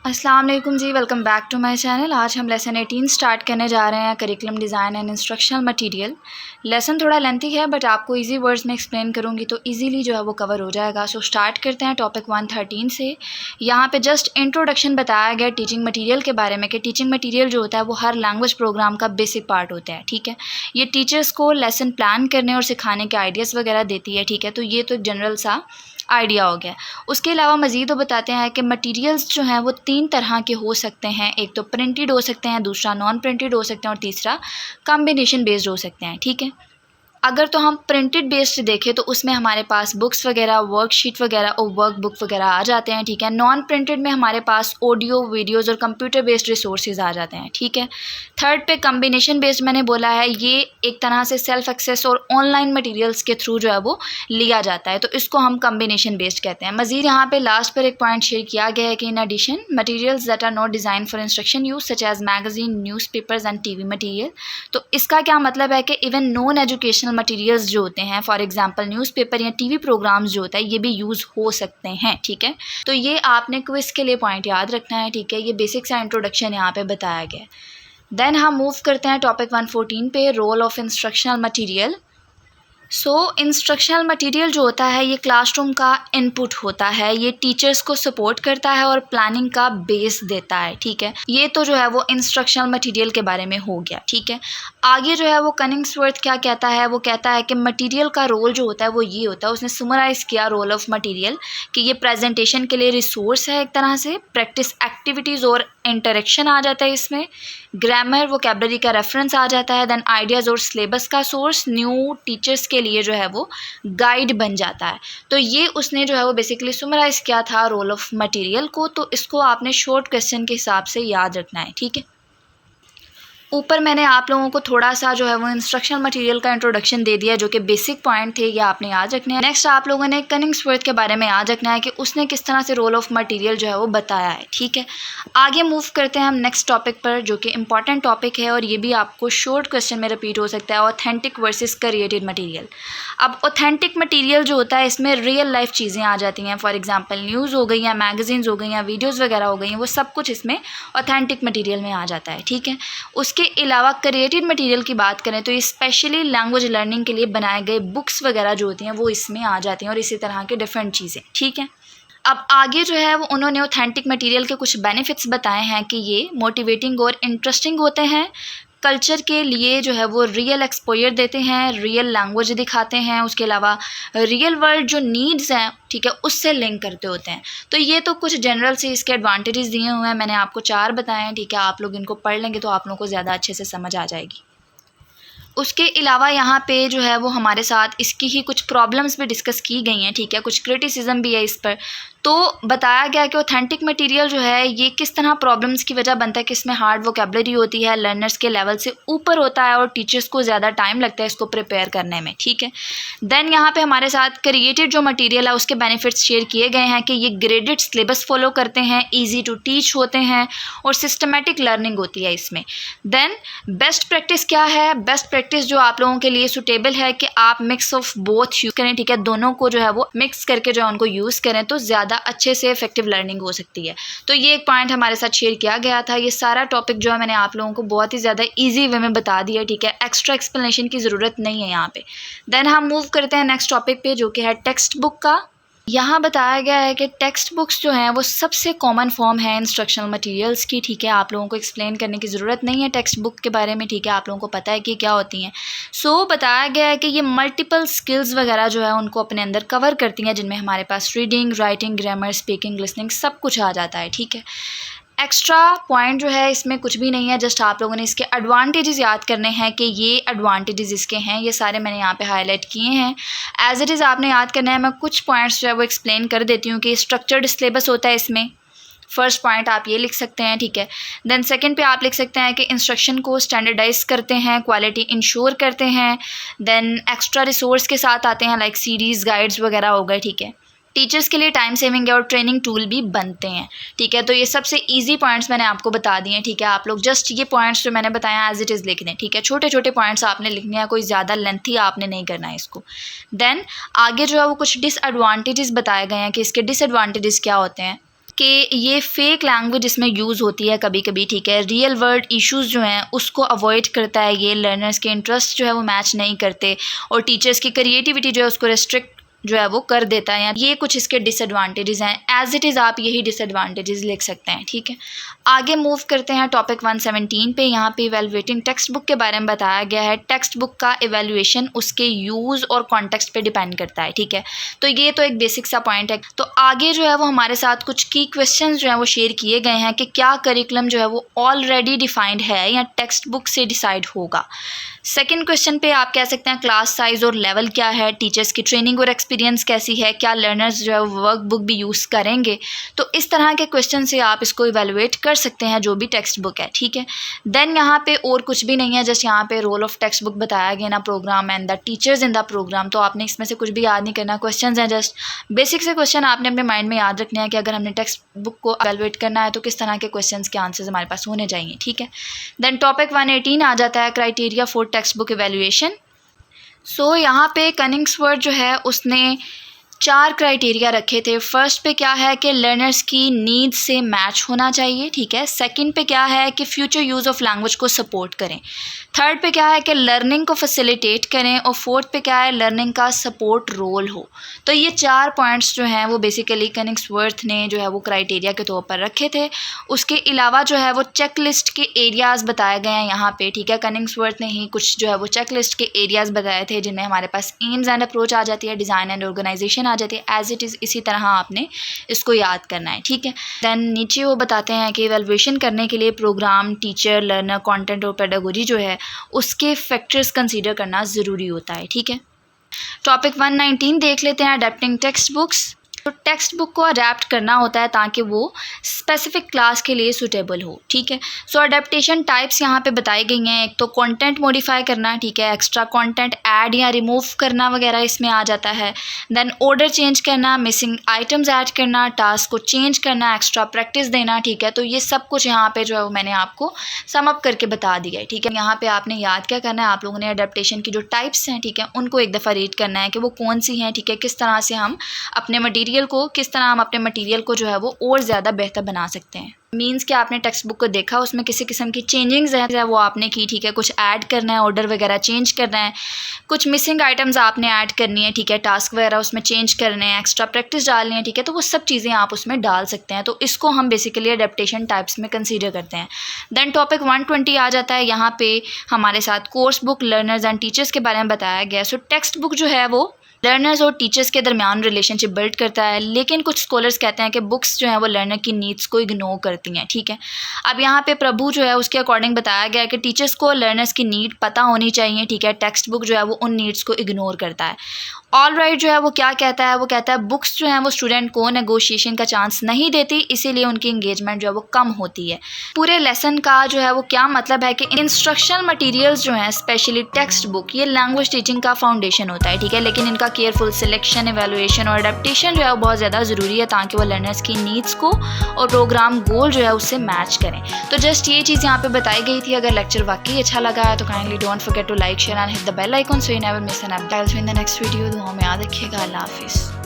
अस्सलाम वालेकुम जी, welcome back to my channel. आज हम लेसन 18 स्टार्ट करने जा रहे हैं, curriculum design and instructional material. Lesson थोड़ा लेंथी है बट आपको इजी वर्ड्स में एक्सप्लेन करूँगी तो इजीली जो है वो कवर हो जाएगा। सो स्टार्ट करते हैं टॉपिक 113 से। यहाँ पे जस्ट इंट्रोडक्शन बताया गया टीचिंग मटेरियल के बारे में कि टीचिंग मटेरियल जो होता है वो हर लैंग्वेज प्रोग्राम का बेसिक पार्ट होता है, ठीक है। ये टीचर्स को लेसन प्लान करने और सिखाने के आइडियाज़ वगैरह देती है, ठीक है। तो ये तो एक जनरल सा आइडिया हो गया। उसके अलावा मज़ीद वो बताते हैं कि मटेरियल्स जो हैं वो 3 तरह के हो सकते हैं। एक तो प्रिंटेड हो सकते हैं, दूसरा नॉन प्रिंटेड हो सकते हैं और तीसरा कॉम्बिनेशन बेस्ड हो सकते हैं, ठीक है। अगर तो हम प्रिंटेड बेस्ड देखें तो उसमें हमारे पास बुक्स वगैरह, वर्कशीट वगैरह और वर्क बुक वगैरह आ जाते हैं, ठीक है। नॉन प्रिंटेड में हमारे पास ऑडियो, वीडियोज़ और कंप्यूटर बेस्ड रिसोर्सेज आ जाते हैं, ठीक है। थर्ड पे कम्बिनेशन बेस्ड मैंने बोला है, ये एक तरह से सेल्फ एक्सेस और ऑनलाइन मटेरियल्स के थ्रू जो है वो लिया जाता है, तो इसको हम कम्बिनेशन बेस्ड कहते हैं। मज़ीद यहाँ पे लास्ट पर एक पॉइंट शेयर किया गया है कि in addition materials that are not design for instruction use such as magazine, newspapers and TV material. तो इसका क्या मतलब है कि इवन नॉन एजुकेशनल मटेरियल्स जो होते हैं, फॉर एग्जांपल न्यूज़पेपर या TV प्रोग्राम्स जो होता है, ये भी यूज़ हो सकते हैं, ठीक है। तो ये आपने क्विज के लिए पॉइंट याद रखना है, ठीक है। ये बेसिक सा इंट्रोडक्शन यहाँ पे बताया गया है। देन हम मूव करते हैं टॉपिक 114 पे, role of instructional material. Instructional material जो होता है ये क्लासरूम का इनपुट होता है, ये टीचर्स को सपोर्ट करता है और प्लानिंग का बेस देता है, ठीक है। ये तो जो है वो इंस्ट्रक्शनल मटेरियल के बारे में हो गया, ठीक है। आगे जो है वो कनिंग्सवर्थ क्या कहता है, वो कहता है कि मटेरियल का रोल जो होता है वो ये होता है, उसने समराइज़ किया रोल ऑफ मटेरियल कि ये प्रेजेंटेशन के लिए रिसोर्स है, एक तरह से प्रैक्टिस एक्टिविटीज़ और इंटरेक्शन आ जाता है इसमें, ग्रामर वोकैबुलरी का रेफरेंस आ जाता है, देन आइडियाज़ और सिलेबस का सोर्स, न्यू टीचर्स के लिए जो है वो गाइड बन जाता है। तो ये उसने जो है वो बेसिकली समराइज़ किया था रोल ऑफ मटेरियल को। तो इसको आपने शॉर्ट क्वेश्चन के हिसाब से याद रखना है, ठीक है। ऊपर मैंने आप लोगों को थोड़ा सा जो है वो इंस्ट्रक्शनल मटेरियल का इंट्रोडक्शन दे दिया, जो कि बेसिक पॉइंट थे, ये आपने याद रखने हैं। नेक्स्ट आप लोगों ने कनिंग्सवर्थ के बारे में याद रखना है कि उसने किस तरह से रोल ऑफ मटेरियल जो है वो बताया है, ठीक है। आगे मूव करते हैं हम नेक्स्ट टॉपिक पर, जो कि इंपॉर्टेंट टॉपिक है और ये भी आपको शॉर्ट क्वेश्चन में रिपीट हो सकता है, ऑथेंटिक वर्सेस क्रिएटेड मटीरियल। अब ऑथेंटिक मटीरियल जो होता है इसमें रियल लाइफ चीज़ें आ जाती हैं, फॉर एग्जाम्पल न्यूज़ हो गई या मैगजीन्स हो गई या वीडियोज़ वगैरह हो गई, वो सब कुछ इसमें ऑथेंटिक मटीरियल में आ जाता है, ठीक है। उसके अलावा क्रिएटेड मटेरियल की बात करें तो ये स्पेशली लैंग्वेज लर्निंग के लिए बनाए गए बुक्स वगैरह जो होती हैं वो इसमें आ जाती हैं और इसी तरह के डिफरेंट चीज़ें, ठीक है। अब आगे जो है वो उन्होंने ऑथेंटिक मटेरियल के कुछ बेनिफिट्स बताए हैं कि ये मोटिवेटिंग और इंटरेस्टिंग होते हैं, कल्चर के लिए जो है वो रियल एक्सपोजर देते हैं, रियल लैंग्वेज दिखाते हैं, उसके अलावा रियल वर्ल्ड जो नीड्स हैं, ठीक है, उससे लिंक करते होते हैं। तो ये तो कुछ जनरल से इसके एडवांटेजेस दिए हुए हैं, मैंने आपको 4 बताए हैं, ठीक है। आप लोग इनको पढ़ लेंगे तो आप लोगों को ज़्यादा अच्छे से समझ आ जाएगी। उसके अलावा यहाँ पे जो है वो हमारे साथ इसकी ही कुछ प्रॉब्लम्स भी डिस्कस की गई हैं, ठीक है, कुछ क्रिटिसिज्म भी है इस पर। तो बताया गया कि ऑथेंटिक मटेरियल जो है ये किस तरह प्रॉब्लम्स की वजह बनता है कि इसमें हार्ड वोकैबुलरी होती है, लर्नर्स के लेवल से ऊपर होता है और टीचर्स को ज़्यादा टाइम लगता है इसको प्रिपेयर करने में, ठीक है। देन यहाँ पे हमारे साथ क्रिएटेड जो मटेरियल है उसके बेनिफिट्स शेयर किए गए हैं कि ये ग्रेडेड सिलेबस फॉलो करते हैं, ईजी टू टीच होते हैं और सिस्टमेटिक लर्निंग होती है इसमें। देन बेस्ट प्रैक्टिस क्या है, बेस्ट प्रैक्टिस जो आप लोगों के लिए सुटेबल है कि आप मिक्स ऑफ बोथ यूज़ करें, ठीक है, दोनों को जो है वो मिक्स करके जो है उनको यूज़ करें तो ज़्यादा अच्छे से इफेक्टिव लर्निंग हो सकती है। तो ये एक पॉइंट हमारे साथ शेयर किया गया था। ये सारा टॉपिक जो है मैंने आप लोगों को बहुत ही ज़्यादा इजी वे में बता दिया, ठीक है, एक्स्ट्रा एक्सप्लेनेशन की ज़रूरत नहीं है यहाँ पे। देन हम मूव करते हैं नेक्स्ट टॉपिक पे, जो कि है टेक्स्ट बुक का। यहाँ बताया गया है कि टेक्स्ट बुक्स जो हैं वो सबसे कॉमन फॉर्म है इंस्ट्रक्शनल मटेरियल्स की, ठीक है। आप लोगों को एक्सप्लेन करने की ज़रूरत नहीं है टेक्स्ट बुक के बारे में, ठीक है, आप लोगों को पता है कि क्या होती हैं। बताया गया है कि ये मल्टीपल स्किल्स वगैरह जो है उनको अपने अंदर कवर करती हैं, जिनमें हमारे पास reading, writing, grammar, speaking, listening सब कुछ आ जाता है, ठीक है। एक्स्ट्रा पॉइंट जो है इसमें कुछ भी नहीं है, जस्ट आप लोगों ने इसके एडवांटेजेस याद करने हैं कि ये एडवांटेजेस इसके हैं, ये सारे मैंने यहाँ पे हाईलाइट किए हैं। एज इट इज़ आपने याद करना है। मैं कुछ पॉइंट्स जो है वो एक्सप्लेन कर देती हूँ कि स्ट्रक्चर्ड सिलेबस होता है इसमें। फर्स्ट पॉइंट आप ये लिख सकते हैं, ठीक है। देन सेकंड पे आप लिख सकते हैं कि इंस्ट्रक्शन को स्टैंडर्डाइज करते हैं, क्वालिटी इंश्योर करते हैं। देन एक्स्ट्रा रिसोर्स के साथ आते हैं, लाइक सीरीज़, गाइड्स वगैरह हो गए, ठीक है। टीचर्स के लिए टाइम सेविंग है और ट्रेनिंग टूल भी बनते हैं, ठीक है। तो ये सबसे इजी पॉइंट्स मैंने आपको बता दिए हैं, ठीक है। आप लोग जस्ट ये पॉइंट्स जो मैंने बताया एज इट इज़ लिख दें, ठीक है। छोटे छोटे पॉइंट्स आपने लिखने हैं, कोई ज़्यादा लेंथी आपने नहीं करना है इसको। देन आगे जो है वो कुछ डिसएडवांटेजेस बताए गए हैं कि इसके डिसएडवांटेजेस क्या होते हैं। कि ये फेक लैंग्वेज इसमें यूज़ होती है कभी कभी, ठीक है। रियल वर्ल्ड इश्यूज़ जो हैं उसको अवॉइड करता है ये, लर्नर्स के इंटरेस्ट जो है वो मैच नहीं करते और टीचर्स की क्रिएटिविटी जो है उसको रेस्ट्रिक्ट जो है वो कर देता है। ये कुछ इसके डिसएडवांटेजेस हैं। एज इट इज़ आप यही डिसएडवांटेजेस लिख सकते हैं, ठीक है। आगे मूव करते हैं टॉपिक 117 पे। यहाँ पे इवेलुएटिंग टेक्स्ट बुक के बारे में बताया गया है। टेक्स्ट बुक का इवेलुएशन उसके यूज़ और कॉन्टेक्स्ट पे डिपेंड करता है, ठीक है। तो ये तो एक बेसिक सा पॉइंट है। तो आगे जो है वो हमारे साथ कुछ की क्वेश्चन जो है वो शेयर किए गए हैं कि क्या करिकुलम जो है वो ऑलरेडी डिफाइंड है या टेक्स्ट बुक से डिसाइड होगा। सेकंड क्वेश्चन पे आप कह सकते हैं क्लास साइज़ और लेवल क्या है, टीचर्स की ट्रेनिंग और एक्सपीरियंस कैसी है, क्या लर्नर्स जो है वर्क बुक भी यूज़ करेंगे। तो इस तरह के क्वेश्चन से आप इसको इवेलुएट कर सकते हैं जो भी टेक्स्ट बुक है, ठीक है। देन यहाँ पे और कुछ भी नहीं है, जस्ट यहाँ पे रोल ऑफ टेक्स्ट बुक बताया गया ना program and the teachers in the program. तो आपने इसमें से कुछ भी याद नहीं करना, क्वेश्चन हैं जस्ट बेसिक से क्वेश्चन आपने अपने माइंड में याद रखने हैं कि अगर हमने टेक्स्ट बुक को इवेलुएट करना है तो किस तरह के क्वेश्चन के आंसर्स हमारे पास होने चाहिए, ठीक है। देन टॉपिक 118 आ जाता है criteria for text book evaluation. So यहाँ पे कनिंग्सवर्थ जो है उसने 4 क्राइटेरिया रखे थे। फर्स्ट पे क्या है कि लर्नर्स की नीड्स से मैच होना चाहिए, ठीक है। सेकंड पे क्या है कि फ्यूचर यूज़ ऑफ लैंग्वेज को सपोर्ट करें। थर्ड पे क्या है कि लर्निंग को फैसिलिटेट करें और फोर्थ पे क्या है लर्निंग का सपोर्ट रोल हो। तो ये 4 पॉइंट्स जो हैं वो बेसिकली कनिंग्सवर्थ ने जो है वो क्राइटेरिया के तौर पर रखे थे। उसके अलावा जो है वो चेक लिस्ट के एरियाज़ बताए गए हैं यहाँ पे, ठीक है। कनिंग्सवर्थ ने ही कुछ जो है वो चेक लिस्ट के एरियाज़ बताए थे जिनमें हमारे पास एम्स एंड अप्रोच आ जाती है, डिज़ाइन एंड ऑर्गेनाइजेशन आ जाती है। एज इट इज़ इसी तरह आपने इसको याद करना है, ठीक है। देन नीचे वो बताते हैं कि इवैल्यूएशन करने के लिए प्रोग्राम, टीचर, लर्नर, कंटेंट और पेडागोजी जो है उसके फैक्टर्स कंसीडर करना ज़रूरी होता है, ठीक है। टॉपिक 119 देख लेते हैं, अडेप्टिंग टेक्स्ट बुक्स। तो टेक्स्ट बुक को अडेप्ट करना होता है ताकि वो स्पेसिफिक क्लास के लिए सूटेबल हो, ठीक है। सो अडेप्टेशन टाइप्स यहाँ पे बताई गई हैं। एक तो कंटेंट मॉडिफाई करना, ठीक है, एक्स्ट्रा कंटेंट ऐड या रिमूव करना वगैरह इसमें आ जाता है। देन ऑर्डर चेंज करना, मिसिंग आइटम्स ऐड करना, टास्क को चेंज करना, एक्स्ट्रा प्रैक्टिस देना, ठीक है। तो ये सब कुछ यहाँ पे जो है वो मैंने आपको सम अप करके बता दिया है, ठीक है। यहाँ पे आपने याद क्या करना है, आप लोगों ने अडेप्टेशन की जो टाइप्स हैं, ठीक है, उनको एक दफ़ा रीड करना है कि वो कौन सी हैं, ठीक है। किस तरह से हम अपने मटेरियल को जो है वो और ज़्यादा बेहतर बना सकते हैं। मीन्स कि आपने टेक्स्ट बुक को देखा, उसमें किसी किस्म की चेंजिंग्स है वो आपने की, ठीक है। कुछ ऐड करना है, ऑर्डर वगैरह चेंज करना है, कुछ मिसिंग आइटम्स आपने ऐड करनी है, ठीक है। टास्क वगैरह उसमें चेंज करने हैं, एक्स्ट्रा प्रैक्टिस डालनी है, ठीक है। तो वो सब चीज़ें आप उसमें डाल सकते हैं। तो इसको हम बेसिकली अडेप्टेशन टाइप्स में कंसीडर करते हैं। देन टॉपिक 120 आ जाता है। यहाँ पे हमारे साथ course book, learners and teachers के बारे में बताया गया। सो टेक्स्ट बुक जो है वो लर्नर्स और टीचर्स के दरमियान रिलेशनशिप बिल्ड करता है, लेकिन कुछ स्कॉलर्स कहते हैं कि बुक्स जो हैं वो लर्नर की नीड्स को इग्नोर करती हैं, ठीक है। अब यहाँ पे प्रभु जो है उसके अकॉर्डिंग बताया गया है कि टीचर्स को लर्नर्स की नीड पता होनी चाहिए, ठीक है। टेक्स्ट बुक जो है वो उन नीड्स को इग्नोर करता है। ऑल राइट जो है वो क्या कहता है, वो कहता है बुक्स जो हैं वो स्टूडेंट को नेगोशिएशन का चांस नहीं देती, इसीलिए उनकी इंगेजमेंट जो है वो कम होती है। पूरे लेसन का जो है वो क्या मतलब है कि इंस्ट्रक्शनल मटेरियल्स जो हैं स्पेशली टेक्स्ट बुक ये लैंग्वेज टीचिंग का फाउंडेशन होता है, ठीक है। लेकिन इनका केयरफुल सिलेक्शन, इवैल्यूएशन और अडेप्टेशन जो है वो बहुत ज़्यादा ज़रूरी है ताकि वो लर्नर्स की नीड्स को और प्रोग्राम गोल जो है उससे मैच करें। तो जस्ट ये चीज़ यहाँ पे बताई गई थी। अगर लेक्चर वाकई अच्छा लगा है तो kindly don't forget to like, share and hit the bell icon so you never miss an update in the next video. दुआ में याद रखिएगा। अल्लाह हाफिज़।